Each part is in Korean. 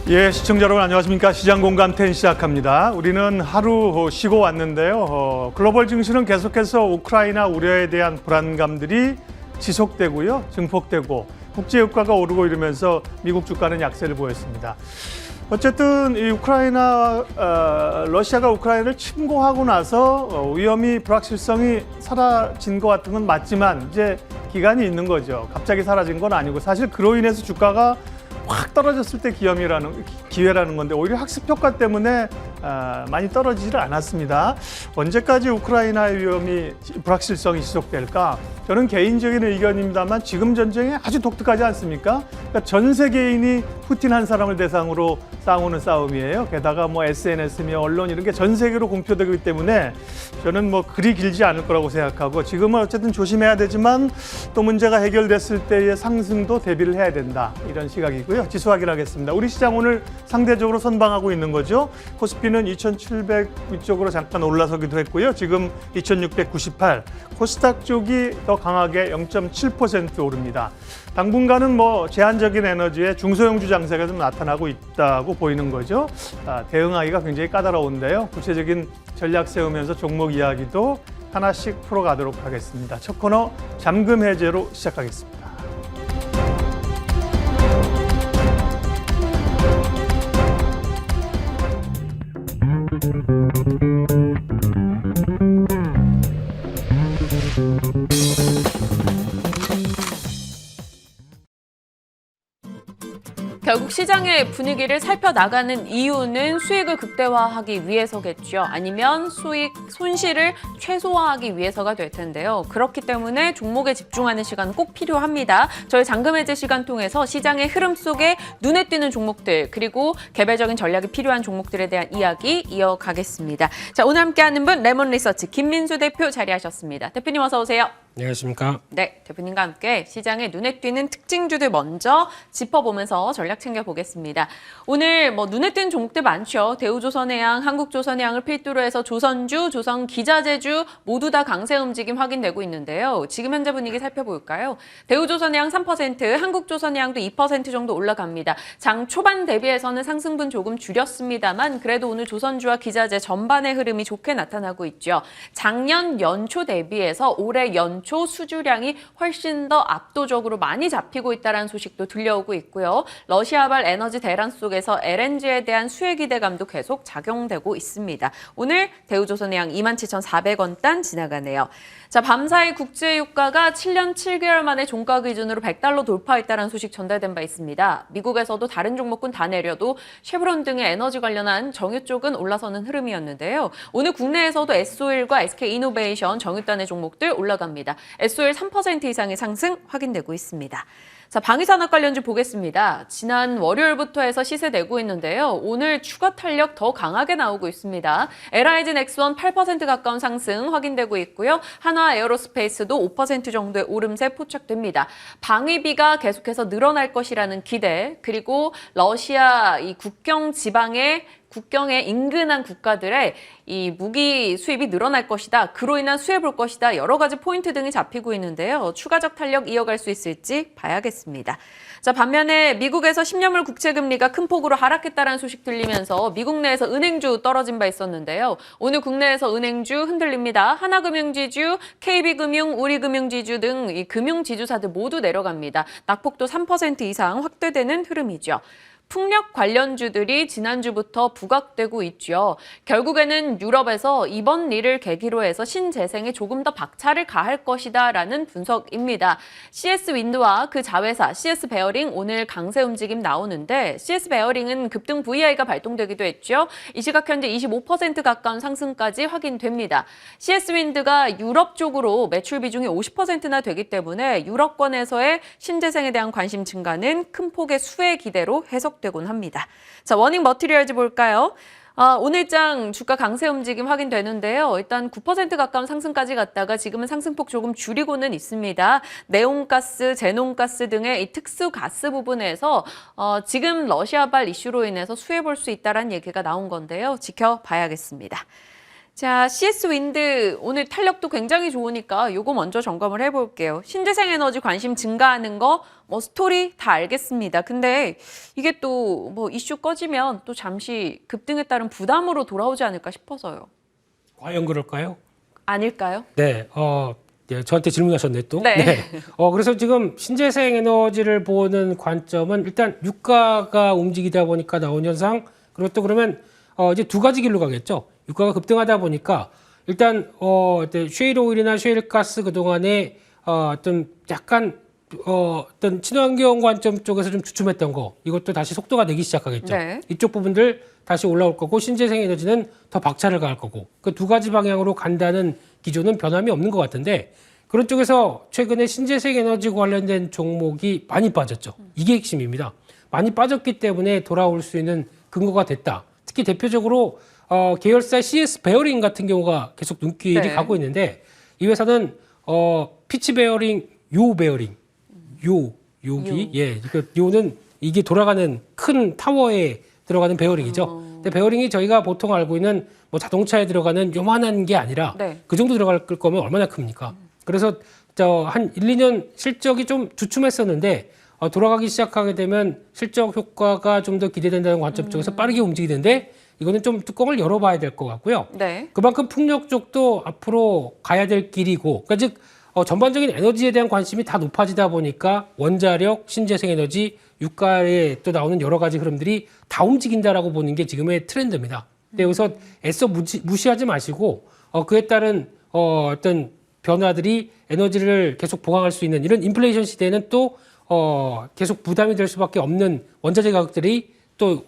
예, 시청자 여러분 안녕하십니까? 시장공감10 시작합니다. 우리는 하루 쉬고 왔는데요. 글로벌 증시는 계속해서 우크라이나 우려에 대한 불안감들이 지속되고요. 증폭되고 국제유가가 오르고 이러면서 미국 주가는 약세를 보였습니다. 어쨌든 이 러시아가 우크라이나를 침공하고 나서 위험이 불확실성이 사라진 것 같은 건 맞지만 이제 기간이 있는 거죠. 갑자기 사라진 건 아니고 사실 그로 인해서 주가가 확 떨어졌을 때 기회라는 건데 오히려 학습 효과 때문에 많이 떨어지질 않았습니다. 언제까지 우크라이나의 위험이 불확실성이 지속될까? 저는 개인적인 의견입니다만 지금 전쟁이 아주 독특하지 않습니까? 그러니까 전 세계인이 푸틴 한 사람을 대상으로 싸우는 싸움이에요. 게다가 뭐 SNS며 언론 이런 게 전 세계로 공표되기 때문에 저는 뭐 그리 길지 않을 거라고 생각하고 지금은 어쨌든 조심해야 되지만 또 문제가 해결됐을 때의 상승도 대비를 해야 된다. 이런 시각이고요. 지수 확인하겠습니다. 우리 시장 오늘 상대적으로 선방하고 있는 거죠. 코스피는 2,700 위쪽으로 잠깐 올라서기도 했고요. 지금 2,698. 코스닥 쪽이 더 강하게 0.7% 오릅니다. 당분간은 뭐 제한적인 에너지에 중소형주 장세가 좀 나타나고 있다고 보이는 거죠. 대응하기가 굉장히 까다로운데요. 구체적인 전략 세우면서 종목 이야기도 하나씩 풀어가도록 하겠습니다. 첫 코너 잠금 해제로 시작하겠습니다. 결국 시장의 분위기를 살펴나가는 이유는 수익을 극대화하기 위해서겠죠. 아니면 손실을 최소화하기 위해서가 될 텐데요. 그렇기 때문에 종목에 집중하는 시간은 꼭 필요합니다. 저희 잠금해제 시간 통해서 시장의 흐름 속에 눈에 띄는 종목들 그리고 개별적인 전략이 필요한 종목들에 대한 이야기 이어가겠습니다. 자, 오늘 함께하는 분 레몬리서치 김민수 대표 자리하셨습니다. 대표님 어서 오세요. 안녕하십니까. 네, 대표님과 함께 시장에 눈에 띄는 특징주들 먼저 짚어보면서 전략 챙겨보겠습니다. 오늘 눈에 띄는 종목들 많죠. 대우조선해양, 한국조선해양을 필두로 해서 조선주, 조선기자재주 모두 다 강세 움직임 확인되고 있는데요. 지금 현재 분위기 살펴볼까요? 대우조선해양 3%, 한국조선해양도 2% 정도 올라갑니다. 장 초반 대비해서는 상승분 조금 줄였습니다만 그래도 오늘 조선주와 기자재 전반의 흐름이 좋게 나타나고 있죠. 작년 연초 대비해서 올해 연초 수주량이 훨씬 더 압도적으로 많이 잡히고 있다는 소식도 들려오고 있고요. 러시아발 에너지 대란 속에서 LNG에 대한 수혜 기대감도 계속 작용되고 있습니다. 오늘 대우조선해양 27,400원 단 지나가네요. 자, 밤사이 국제유가가 7년 7개월 만에 종가 기준으로 $100 돌파했다는 소식 전달된 바 있습니다. 미국에서도 다른 종목군 다 내려도 쉐브론 등의 에너지 관련한 정유 쪽은 올라서는 흐름이었는데요. 오늘 국내에서도 S-오일과 SK이노베이션 정유단의 종목들 올라갑니다. S-오일 3% 이상의 상승 확인되고 있습니다. 자, 방위산업 관련주 보겠습니다. 지난 월요일부터 해서 시세 내고 있는데요. 오늘 추가 탄력 더 강하게 나오고 있습니다. LIG 넥스원 8% 가까운 상승 확인되고 있고요. 한화 에어로스페이스도 5% 정도의 오름세 포착됩니다. 방위비가 계속해서 늘어날 것이라는 기대, 그리고 러시아 이 국경에 인근한 국가들의 이 무기 수입이 늘어날 것이다. 그로 인한 수혜 볼 것이다. 여러 가지 포인트 등이 잡히고 있는데요. 추가적 탄력 이어갈 수 있을지 봐야겠습니다. 자, 반면에 미국에서 10년물 국채금리가 큰 폭으로 하락했다는 소식 들리면서 미국 내에서 은행주 떨어진 바 있었는데요. 오늘 국내에서 은행주 흔들립니다. 하나금융지주, KB금융, 우리금융지주 등 이 금융지주사들 모두 내려갑니다. 낙폭도 3% 이상 확대되는 흐름이죠. 풍력 관련주들이 지난주부터 부각되고 있죠. 결국에는 유럽에서 이번 일을 계기로 해서 신재생에 조금 더 박차를 가할 것이다라는 분석입니다. CS 윈드와 그 자회사 CS 베어링 오늘 강세 움직임 나오는데 CS 베어링은 급등 VI가 발동되기도 했죠. 이 시각 현재 25% 가까운 상승까지 확인됩니다. CS 윈드가 유럽 쪽으로 매출 비중이 50%나 되기 때문에 유럽권에서의 신재생에 대한 관심 증가는 큰 폭의 수혜 기대로 해석 되곤 합니다. 자, 워닝 머티리얼즈 볼까요? 오늘장 주가 강세 움직임 확인되는데요. 일단 9% 가까운 상승까지 갔다가 지금은 상승폭 조금 줄이고는 있습니다. 네온가스, 제논가스 등의 이 특수 가스 부분에서 지금 러시아발 이슈로 인해서 수혜 볼 수 있다는 얘기가 나온 건데요. 지켜봐야겠습니다. 자, CS 윈드 오늘 탄력도 굉장히 좋으니까 요거 먼저 점검을 해볼게요. 신재생 에너지 관심 증가하는 거 뭐 스토리 다 알겠습니다. 근데 이게 또 뭐 이슈 꺼지면 또 잠시 급등에 따른 부담으로 돌아오지 않을까 싶어서요. 과연 그럴까요? 아닐까요? 네, 예, 저한테 질문하셨네 또. 네. 그래서 지금 신재생 에너지를 보는 관점은 일단 유가가 움직이다 보니까 나온 현상, 그리고 또 그러면 이제 두 가지 길로 가겠죠. 유가가 급등하다 보니까 일단 쉐일 오일이나 쉐일 가스 그 동안에 어떤 약간 어떤 친환경 관점 쪽에서 좀 주춤했던 거, 이것도 다시 속도가 내기 시작하겠죠. 네. 이쪽 부분들 다시 올라올 거고, 신재생 에너지는 더 박차를 가할 거고, 그 두 가지 방향으로 간다는 기조는 변함이 없는 것 같은데, 그런 쪽에서 최근에 신재생 에너지 관련된 종목이 많이 빠졌죠. 이게 핵심입니다. 많이 빠졌기 때문에 돌아올 수 있는 근거가 됐다. 특히 대표적으로 계열사 CS 베어링 같은 경우가 계속 눈길이 네. 가고 있는데, 이 회사는 피치 베어링, 요 베어링, 요기, 예, 그 요는 이게 돌아가는 큰 타워에 들어가는 베어링이죠. 근데 베어링이 저희가 보통 알고 있는 뭐 자동차에 들어가는 요만한 게 아니라 네. 그 정도 들어갈 거면 얼마나 큽니까? 그래서 한 1, 2년 실적이 좀 주춤했었는데 돌아가기 시작하게 되면 실적 효과가 좀 더 기대된다는 관점 쪽에서 빠르게 움직이는데, 이거는 좀 뚜껑을 열어봐야 될 것 같고요. 네. 그만큼 풍력 쪽도 앞으로 가야 될 길이고, 그러니까 즉 전반적인 에너지에 대한 관심이 다 높아지다 보니까 원자력, 신재생 에너지, 유가에 또 나오는 여러 가지 흐름들이 다 움직인다라고 보는 게 지금의 트렌드입니다. 근데 여기서 애써 무시하지 마시고 그에 따른 어떤 변화들이 에너지를 계속 보강할 수 있는 이런 인플레이션 시대에는 또 계속 부담이 될 수밖에 없는 원자재 가격들이 또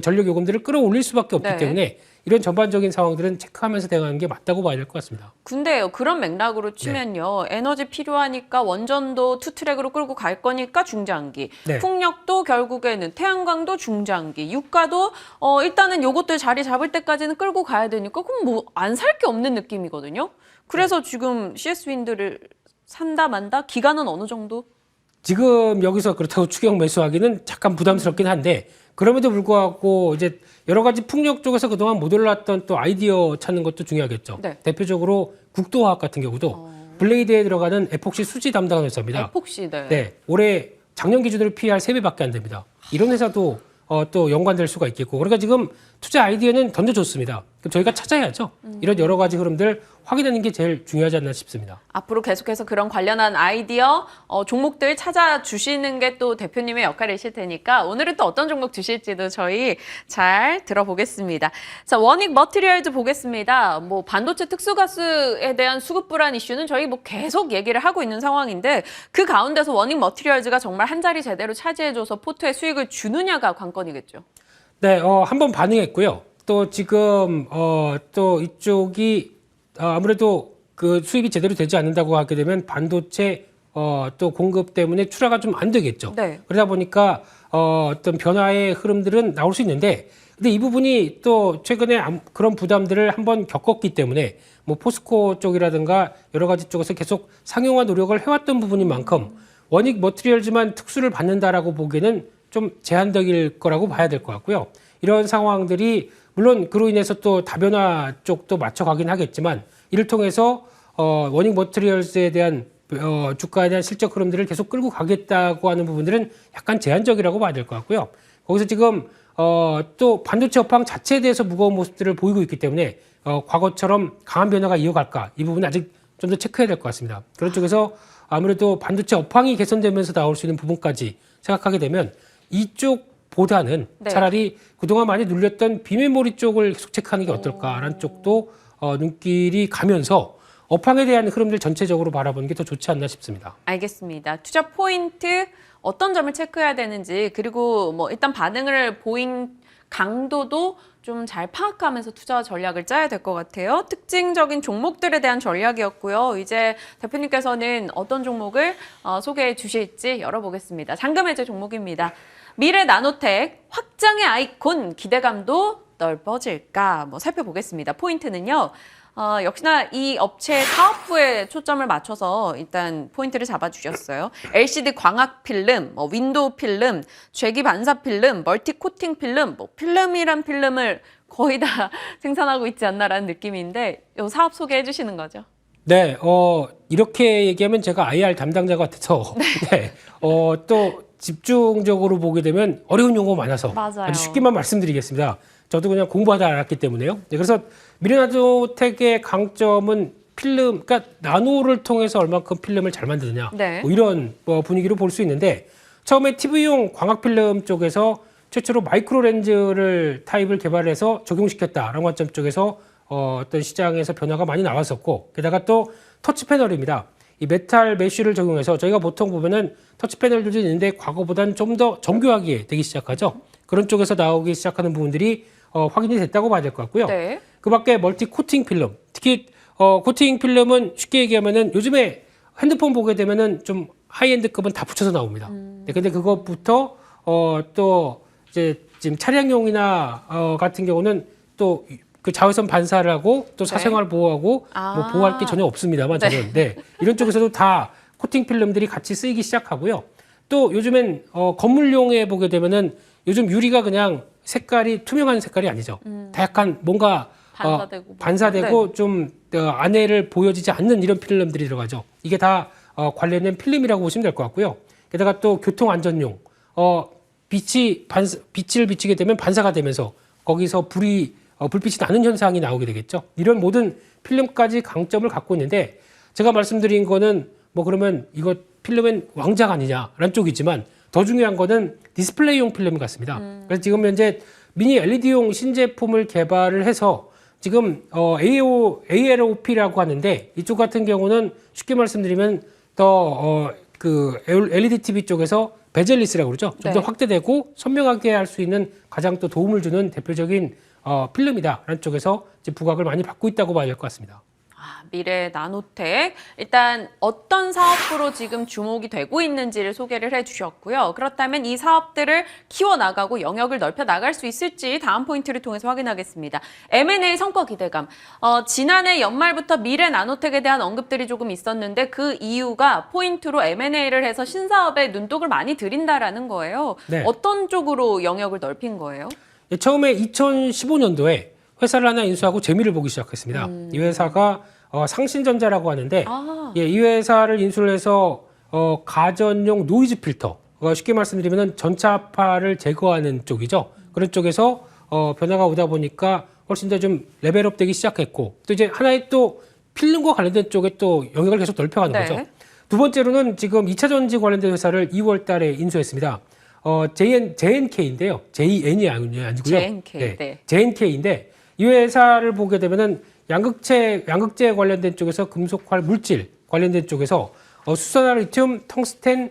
전력 요금들을 끌어올릴 수밖에 없기 네. 때문에 이런 전반적인 상황들은 체크하면서 대응하는 게 맞다고 봐야 될 것 같습니다. 근데요, 그런 맥락으로 치면요, 에너지 필요하니까 원전도 투트랙으로 끌고 갈 거니까 중장기, 네. 풍력도 결국에는 태양광도 중장기, 유가도 일단은 요것들 자리 잡을 때까지는 끌고 가야 되니까 그럼 뭐 안 살 게 없는 느낌이거든요. 그래서 지금 CS 윈드를 산다 만다 기간은 어느 정도? 지금 여기서 그렇다고 추격 매수하기는 잠깐 부담스럽긴 한데, 그럼에도 불구하고 이제 여러 가지 풍력 쪽에서 그동안 못 올랐던 또 아이디어 찾는 것도 중요하겠죠. 네. 대표적으로 국도화학 같은 경우도 블레이드에 들어가는 에폭시 수지 담당 회사입니다. 에폭시, 네. 네, 올해 작년 기준으로 PER 3배밖에 안 됩니다. 이런 회사도 또 연관될 수가 있겠고, 그러니까 지금 투자 아이디어는 던져줬습니다. 그럼 저희가 찾아야죠. 이런 여러 가지 흐름들 확인하는 게 제일 중요하지 않나 싶습니다. 앞으로 계속해서 그런 관련한 아이디어, 종목들 찾아주시는 게 또 대표님의 역할이실 테니까 오늘은 또 어떤 종목 주실지도 저희 잘 들어보겠습니다. 자, 원익 머티리얼즈 보겠습니다. 뭐 반도체 특수가스에 대한 수급 불안 이슈는 저희 뭐 계속 얘기를 하고 있는 상황인데, 그 가운데서 원익 머티리얼즈가 정말 한 자리 제대로 차지해줘서 포트에 수익을 주느냐가 관건이겠죠. 네, 한번 반응했고요. 또 지금 또 이쪽이 아무래도 그 수입이 제대로 되지 않는다고 하게 되면 반도체 또 공급 때문에 출하가 좀 안 되겠죠. 네. 그러다 보니까 어떤 변화의 흐름들은 나올 수 있는데, 근데 이 부분이 또 최근에 그런 부담들을 한번 겪었기 때문에 뭐 포스코 쪽이라든가 여러 가지 쪽에서 계속 상용화 노력을 해왔던 부분인 만큼 원익 머티리얼즈만 특수를 받는다라고 보기에는 좀 제한적일 거라고 봐야 될 것 같고요. 이런 상황들이 물론 그로 인해서 또 다변화 쪽도 맞춰가긴 하겠지만, 이를 통해서 원익 머티리얼스에 대한 주가에 대한 실적 흐름들을 계속 끌고 가겠다고 하는 부분들은 약간 제한적이라고 봐야 될 것 같고요. 거기서 지금 또 반도체 업황 자체에 대해서 무거운 모습들을 보이고 있기 때문에 과거처럼 강한 변화가 이어갈까, 이 부분은 아직 좀 더 체크해야 될 것 같습니다. 그런 쪽에서 아무래도 반도체 업황이 개선되면서 나올 수 있는 부분까지 생각하게 되면 이쪽보다는 네. 차라리 그동안 많이 눌렸던 비메모리 쪽을 계속 체크하는 게 어떨까라는 쪽도 눈길이 가면서 업황에 대한 흐름들 전체적으로 바라보는 게 더 좋지 않나 싶습니다. 알겠습니다. 투자 포인트 어떤 점을 체크해야 되는지, 그리고 뭐 일단 반응을 보인 강도도 좀 잘 파악하면서 투자 전략을 짜야 될 것 같아요. 특징적인 종목들에 대한 전략이었고요. 이제 대표님께서는 어떤 종목을 소개해 주실지 열어보겠습니다. 잠금해제 종목입니다. 미래 나노텍 확장의 아이콘, 기대감도 넓어질까? 뭐 살펴보겠습니다. 포인트는요. 역시나 이 업체 사업부에 초점을 맞춰서 일단 포인트를 잡아주셨어요. LCD 광학 필름, 윈도우 필름, 죄기 반사 필름, 멀티 코팅 필름, 필름이란 필름을 거의 다 생산하고 있지 않나라는 느낌인데 이 사업 소개해 주시는 거죠. 네, 이렇게 얘기하면 제가 IR 담당자 같아서 네, 또 집중적으로 보게 되면 어려운 용어 많아서 맞아요. 아주 쉽게만 말씀드리겠습니다. 저도 그냥 공부하다 알았기 때문에요. 네, 그래서 미래나노텍의 강점은 필름, 그러니까 나노를 통해서 얼만큼 필름을 잘 만드느냐 네. 뭐 이런 분위기로 볼 수 있는데 처음에 TV용 광학 필름 쪽에서 최초로 마이크로 렌즈를 타입을 개발해서 적용시켰다라는 관점 쪽에서 어떤 시장에서 변화가 많이 나왔었고 게다가 또 터치 패널입니다. 이 메탈 메쉬를 적용해서 저희가 보통 보면은 터치 패널들이 있는데 과거보다는 좀 더 정교하게 되기 시작하죠. 그런 쪽에서 나오기 시작하는 부분들이 확인이 됐다고 봐야 될 것 같고요. 네. 그 밖에 멀티 코팅 필름, 특히 코팅 필름은 쉽게 얘기하면은 요즘에 핸드폰 보게 되면은 좀 하이엔드급은 다 붙여서 나옵니다. 네, 근데 그것부터 또 이제 지금 차량용이나 같은 경우는 또 그 자외선 반사를 하고 또 사생활 보호하고 뭐 보호할 게 전혀 없습니다만 저는 네. 이런 쪽에서도 다 코팅 필름들이 같이 쓰이기 시작하고요. 또 요즘엔 건물용에 보게 되면은 요즘 유리가 그냥 색깔이 투명한 색깔이 아니죠. 다 약간 뭔가 반사되고 좀 안에를 보여지지 않는 이런 필름들이 들어가죠. 이게 다 관련된 필름이라고 보시면 될 것 같고요. 게다가 또 교통 안전용 빛을 비치게 되면 반사가 되면서 거기서 불빛이 나는 현상이 나오게 되겠죠. 이런 모든 필름까지 강점을 갖고 있는데 제가 말씀드린 거는 뭐 그러면 이거 필름은 왕자가 아니냐라는 쪽이지만 더 중요한 거는 디스플레이용 필름 같습니다. 그래서 지금 현재 미니 LED용 신제품을 개발을 해서 지금 ALOP라고 하는데 이쪽 같은 경우는 쉽게 말씀드리면 더 그 LED TV 쪽에서 베젤리스라고 그러죠. 좀 더 확대되고 선명하게 할 수 있는 가장 또 도움을 주는 대표적인 필름이다라는 쪽에서 이제 부각을 많이 받고 있다고 봐야 될 것 같습니다. 미래 나노텍 일단 어떤 사업부로 지금 주목이 되고 있는지를 소개를 해주셨고요. 그렇다면 이 사업들을 키워나가고 영역을 넓혀 나갈 수 있을지 다음 포인트를 통해서 확인하겠습니다. M&A 성과 기대감. 지난해 연말부터 미래 나노텍에 대한 언급들이 조금 있었는데 그 이유가 포인트로 M&A를 해서 신사업에 눈독을 많이 들인다라는 거예요. 네. 어떤 쪽으로 영역을 넓힌 거예요? 처음에 2015년도에 회사를 하나 인수하고 재미를 보기 시작했습니다. 이 회사가 상신전자라고 하는데 이 회사를 인수를 해서 가전용 노이즈 필터, 쉽게 말씀드리면 전차파를 제거하는 쪽이죠. 그런 쪽에서 변화가 오다 보니까 훨씬 더 좀 레벨업 되기 시작했고 또 이제 하나의 또 필름과 관련된 쪽에 또 영역을 계속 넓혀가는 거죠. 두 번째로는 지금 2차 전지 관련된 회사를 2월 달에 인수했습니다. JNK인데요. JN이 아니고요. JNK. 네. JNK인데 이 회사를 보게 되면은 양극재 관련된 쪽에서 금속활 물질 관련된 쪽에서 수산화 리튬, 텅스텐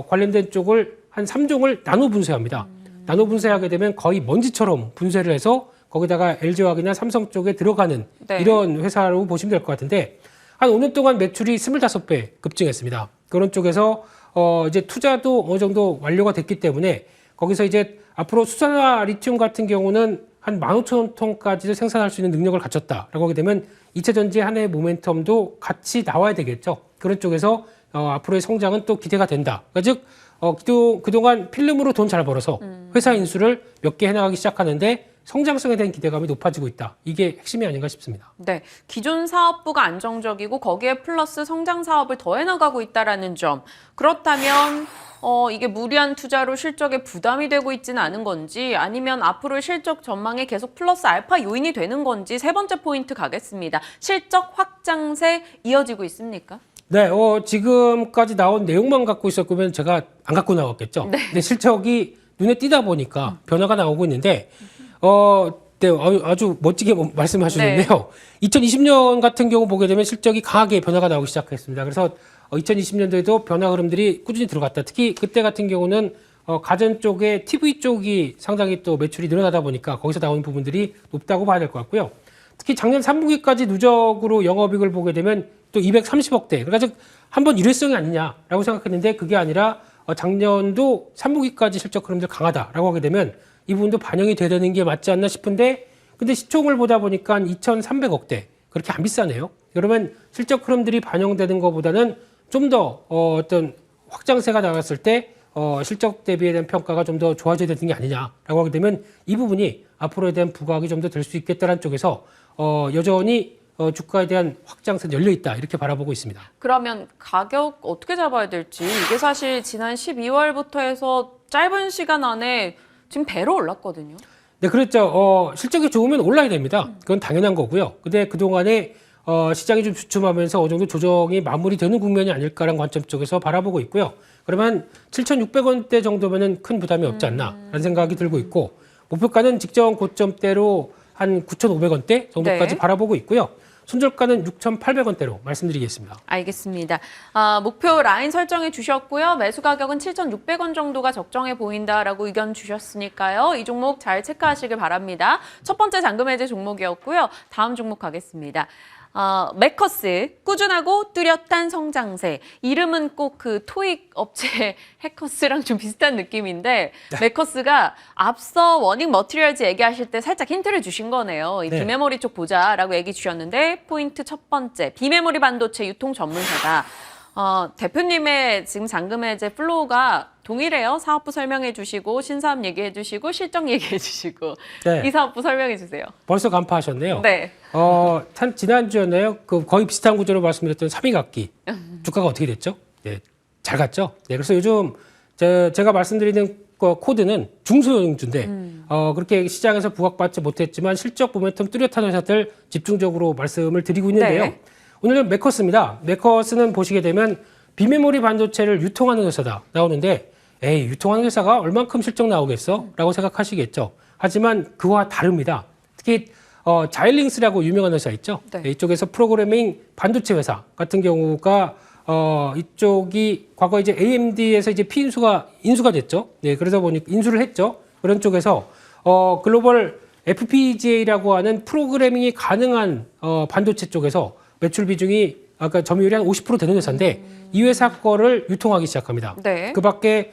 관련된 쪽을 한 3종을 나노 분쇄합니다. 나노 분쇄하게 되면 거의 먼지처럼 분쇄를 해서 거기다가 LG화학이나 삼성 쪽에 들어가는 이런 회사로 보시면 될 것 같은데 한 5년 동안 매출이 25배 급증했습니다. 그런 쪽에서 이제 투자도 어느 정도 완료가 됐기 때문에 거기서 이제 앞으로 수산화 리튬 같은 경우는 한 15,000톤까지도 생산할 수 있는 능력을 갖췄다라고 하게 되면 2차 전지 한 해의 모멘텀도 같이 나와야 되겠죠. 그런 쪽에서 앞으로의 성장은 또 기대가 된다. 그러니까 즉 그동안 필름으로 돈 잘 벌어서 회사 인수를 몇 개 해나가기 시작하는데 성장성에 대한 기대감이 높아지고 있다. 이게 핵심이 아닌가 싶습니다. 네, 기존 사업부가 안정적이고 거기에 플러스 성장 사업을 더해 나가고 있다라는 점. 그렇다면 이게 무리한 투자로 실적에 부담이 되고 있지는 않은 건지 아니면 앞으로의 실적 전망에 계속 플러스 알파 요인이 되는 건지 세 번째 포인트 가겠습니다. 실적 확장세 이어지고 있습니까? 네, 지금까지 나온 내용만 갖고 있었으면 제가 안 갖고 나왔겠죠. 네. 근데 실적이 눈에 띄다 보니까 변화가 나오고 있는데 네, 아주 멋지게 말씀하셨는데요. 2020년 같은 경우 보게 되면 실적이 강하게 변화가 나오기 시작했습니다. 그래서 2020년도에도 변화 흐름들이 꾸준히 들어갔다. 특히 그때 같은 경우는 가전 쪽에 TV 쪽이 상당히 또 매출이 늘어나다 보니까 거기서 나오는 부분들이 높다고 봐야 될 것 같고요. 특히 작년 3분기까지 누적으로 영업이익을 보게 되면 또 230억대. 그러니까 즉 한번 일회성이 아니냐라고 생각했는데 그게 아니라 작년도 3분기까지 실적 흐름들 강하다라고 하게 되면 이 부분도 반영이 돼야 되는 게 맞지 않나 싶은데 근데 시총을 보다 보니까 2,300억대. 그렇게 안 비싸네요. 그러면 실적 흐름들이 반영되는 것보다는 좀 더 어떤 확장세가 나왔을 때 실적 대비에 대한 평가가 좀 더 좋아져야 되는 게 아니냐라고 하게 되면 이 부분이 앞으로에 대한 부각이 좀 더 될 수 있겠다는 쪽에서 여전히 주가에 대한 확장세는 열려 있다 이렇게 바라보고 있습니다. 그러면 가격 어떻게 잡아야 될지 이게 사실 지난 12월부터 해서 짧은 시간 안에 지금 배로 올랐거든요. 네, 그렇죠. 실적이 좋으면 올라야 됩니다. 그건 당연한 거고요. 근데 그동안에 시장이 좀 주춤하면서 어느 정도 조정이 마무리되는 국면이 아닐까라는 관점 쪽에서 바라보고 있고요. 그러면 7,600원대 정도면은 큰 부담이 없지 않나라는 생각이 들고 있고 목표가는 직전 고점대로 한 9,500원대 정도까지 네. 바라보고 있고요. 손절가는 6,800원대로 말씀드리겠습니다. 알겠습니다. 목표 라인 설정해 주셨고요. 매수 가격은 7,600원 정도가 적정해 보인다라고 의견 주셨으니까요. 이 종목 잘 체크하시길 바랍니다. 첫 번째 잔금 해제 종목이었고요. 다음 종목 가겠습니다. 메커스, 꾸준하고 뚜렷한 성장세. 이름은 꼭 그 토익 업체 해커스랑 좀 비슷한 느낌인데 메커스가 앞서 워닝 머티리얼즈 얘기하실 때 살짝 힌트를 주신 거네요. 이 네. 비메모리 쪽 보자라고 얘기 주셨는데 포인트 첫 번째, 비메모리 반도체 유통 전문사다. 대표님의 지금 잔금 해제 플로우가 동일해요. 사업부 설명해 주시고 신사업 얘기해 주시고 실적 얘기해 주시고 네. 이 사업부 설명해 주세요. 벌써 간파하셨네요. 네. 지난주였나요? 거의 비슷한 구조로 말씀드렸던 3위각기 주가가 어떻게 됐죠? 네, 잘 갔죠? 네, 그래서 요즘 제가 말씀드리는 코드는 중소형주인데 그렇게 시장에서 부각받지 못했지만 실적 모멘텀 뚜렷한 회사들 집중적으로 말씀을 드리고 있는데요. 네. 오늘은 메커스입니다. 메커스는 보시게 되면 비메모리 반도체를 유통하는 회사다 나오는데 에이 유통하는 회사가 얼만큼 실적 나오겠어? 라고 생각하시겠죠. 하지만 그와 다릅니다. 특히 자일링스라고 유명한 회사 있죠. 네. 이쪽에서 프로그래밍 반도체 회사 같은 경우가 이쪽이 과거 이제 AMD에서 이제 인수가 됐죠. 네, 그러다 보니 인수를 했죠. 그런 쪽에서 글로벌 FPGA라고 하는 프로그래밍이 가능한 반도체 쪽에서 매출 비중이 아까 점유율이 한 50% 되는 회사인데 이 회사 거를 유통하기 시작합니다. 네. 그 밖에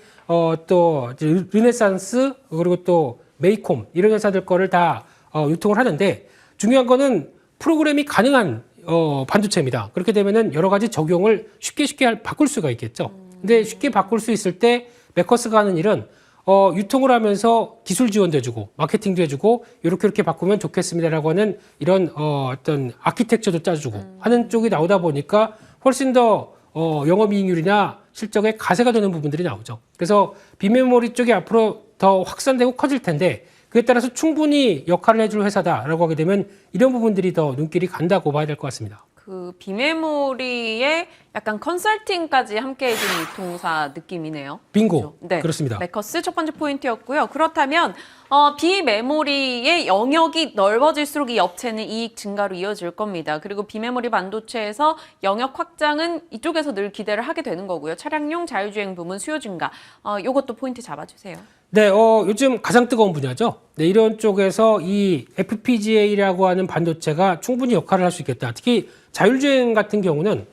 또 이제 르네상스 그리고 또 메이콤 이런 회사들 거를 다 유통을 하는데 중요한 거는 프로그램이 가능한 반도체입니다. 그렇게 되면은 여러 가지 적용을 쉽게 바꿀 수가 있겠죠. 근데 쉽게 바꿀 수 있을 때 메커스가 하는 일은 유통을 하면서 기술 지원도 해주고 마케팅도 해주고 이렇게 바꾸면 좋겠습니다라고 하는 이런 어떤 아키텍처도 짜주고 하는 쪽이 나오다 보니까 훨씬 더 영업이익률이나 실적에 가세가 되는 부분들이 나오죠. 그래서 비메모리 쪽이 앞으로 더 확산되고 커질 텐데 그에 따라서 충분히 역할을 해줄 회사다라고 하게 되면 이런 부분들이 더 눈길이 간다고 봐야 될 것 같습니다. 그 비메모리에 약간 컨설팅까지 함께 해준 유통사 느낌이네요. 빙고. 그렇죠? 네. 그렇습니다. 메커스 첫 번째 포인트였고요. 그렇다면 비메모리의 영역이 넓어질수록 이 업체는 이익 증가로 이어질 겁니다. 그리고 비메모리 반도체에서 영역 확장은 이쪽에서 늘 기대를 하게 되는 거고요. 차량용 자율주행 부문 수요 증가. 이것도 포인트 잡아주세요. 네, 요즘 가장 뜨거운 분야죠. 네, 이런 쪽에서 이 FPGA라고 하는 반도체가 충분히 역할을 할 수 있겠다. 특히 자율주행 같은 경우는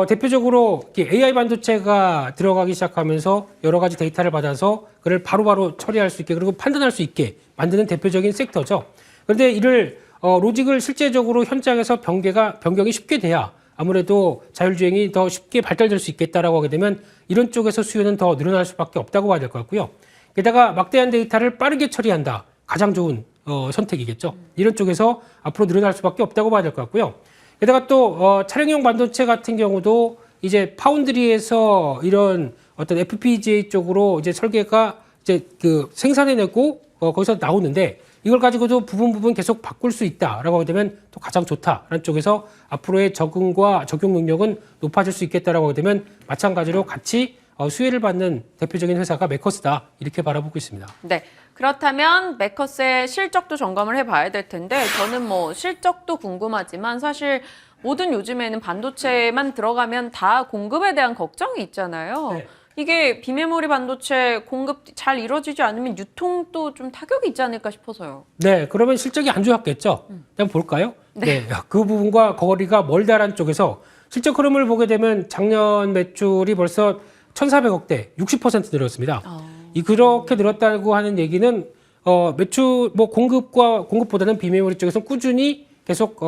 대표적으로 AI 반도체가 들어가기 시작하면서 여러 가지 데이터를 받아서 그를 바로바로 처리할 수 있게 그리고 판단할 수 있게 만드는 대표적인 섹터죠. 그런데 이를 로직을 실제적으로 현장에서 변경이 쉽게 돼야 아무래도 자율주행이 더 쉽게 발달될 수 있겠다라고 하게 되면 이런 쪽에서 수요는 더 늘어날 수밖에 없다고 봐야 될 것 같고요. 게다가 막대한 데이터를 빠르게 처리한다. 가장 좋은 선택이겠죠. 이런 쪽에서 앞으로 늘어날 수밖에 없다고 봐야 될 것 같고요. 게다가 또 차량용 반도체 같은 경우도 이제 파운드리에서 이런 어떤 FPGA 쪽으로 이제 설계가 이제 그 생산해내고 거기서 나오는데 이걸 가지고도 부분 계속 바꿀 수 있다라고 하게 되면 또 가장 좋다라는 쪽에서 앞으로의 적응과 적용 능력은 높아질 수 있겠다라고 하게 되면 마찬가지로 같이 수혜를 받는 대표적인 회사가 메커스다 이렇게 바라보고 있습니다. 네. 그렇다면 메커스의 실적도 점검을 해봐야 될 텐데 저는 뭐 실적도 궁금하지만 사실 모든 요즘에는 반도체만 들어가면 다 공급에 대한 걱정이 있잖아요. 네. 이게 비메모리 반도체 공급 잘 이루어지지 않으면 유통도 좀 타격이 있지 않을까 싶어서요. 네, 그러면 실적이 안 좋았겠죠. 한번 볼까요? 네. 그 부분과 거리가 멀다란 쪽에서 실적 흐름을 보게 되면 작년 매출이 벌써 1,400억대, 60% 늘었습니다. 그렇게 늘었다고 하는 얘기는 매출 공급보다는 비메모리 쪽에서 꾸준히 계속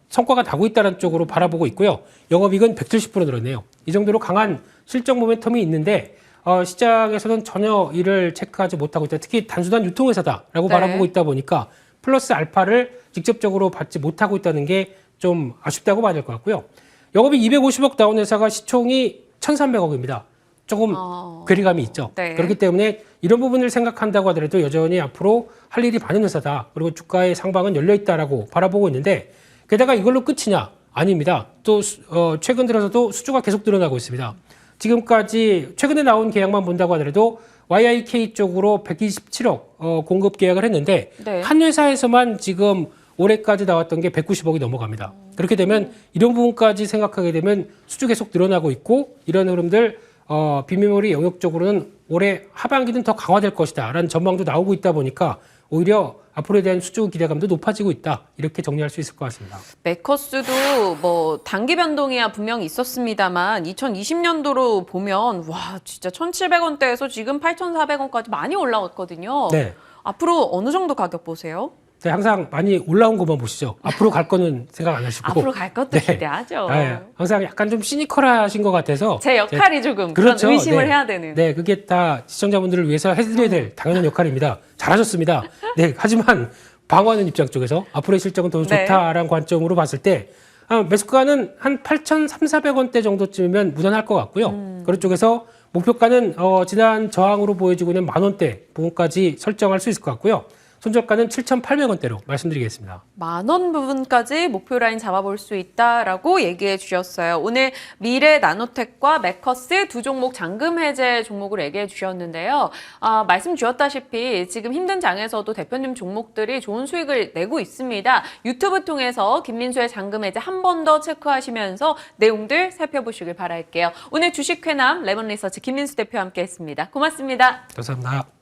성과가 나고 있다는 쪽으로 바라보고 있고요. 영업이익은 170% 늘었네요. 이 정도로 강한 실적 모멘텀이 있는데 시장에서는 전혀 이를 체크하지 못하고 있다. 특히 단순한 유통회사다라고 네. 바라보고 있다 보니까 플러스 알파를 직접적으로 받지 못하고 있다는 게 좀 아쉽다고 봐야 될 것 같고요. 영업이 250억 나온 회사가 시총이 1,300억입니다. 조금 괴리감이 있죠. 네. 그렇기 때문에 이런 부분을 생각한다고 하더라도 여전히 앞으로 할 일이 많은 회사다. 그리고 주가의 상방은 열려있다라고 바라보고 있는데 게다가 이걸로 끝이냐? 아닙니다. 또 최근 들어서도 수주가 계속 늘어나고 있습니다. 지금까지 최근에 나온 계약만 본다고 하더라도 YIK 쪽으로 127억 공급 계약을 했는데 네. 한 회사에서만 지금 올해까지 나왔던 게 190억이 넘어갑니다. 그렇게 되면 이런 부분까지 생각하게 되면 수주 계속 늘어나고 있고 이런 흐름들 비메모리 영역 쪽으로는 올해 하반기는 더 강화될 것이다라는 전망도 나오고 있다 보니까 오히려 앞으로에 대한 수주 기대감도 높아지고 있다. 이렇게 정리할 수 있을 것 같습니다. 메커스도 뭐 단기 변동이야 분명히 있었습니다만 2020년도로 보면 와 진짜 1,700원대에서 지금 8,400원까지 많이 올라왔거든요. 네. 앞으로 어느 정도 가격 보세요? 네, 항상 많이 올라온 것만 보시죠. 앞으로 갈 거는 생각 안 하시고. 앞으로 갈 것도 기대하죠. 네, 항상 약간 좀 시니컬하신 것 같아서. 제 역할이 조금 그렇죠. 그런 의심을 네. 해야 되는. 네, 그게 다 시청자분들을 위해서 해드려야 될 당연한 역할입니다. 잘하셨습니다. 네, 하지만 방어하는 입장 쪽에서 앞으로의 실적은 더 네. 좋다라는 관점으로 봤을 때 매수가는 한 8,300~400원대 정도쯤이면 무난할 것 같고요. 그런 쪽에서 목표가는 지난 저항으로 보여지고 있는 10,000원대 부분까지 설정할 수 있을 것 같고요. 손절가는 7,800원대로 말씀드리겠습니다. 10,000원 부분까지 목표 라인 잡아볼 수 있다라고 얘기해 주셨어요. 오늘 미래 나노텍과 메커스 두 종목 잔금 해제 종목을 얘기해 주셨는데요. 말씀 주셨다시피 지금 힘든 장에서도 대표님 종목들이 좋은 수익을 내고 있습니다. 유튜브 통해서 김민수의 잔금 해제 한 번 더 체크하시면서 내용들 살펴보시길 바랄게요. 오늘 주식회남 레몬리서치 김민수 대표와 함께했습니다. 고맙습니다. 감사합니다.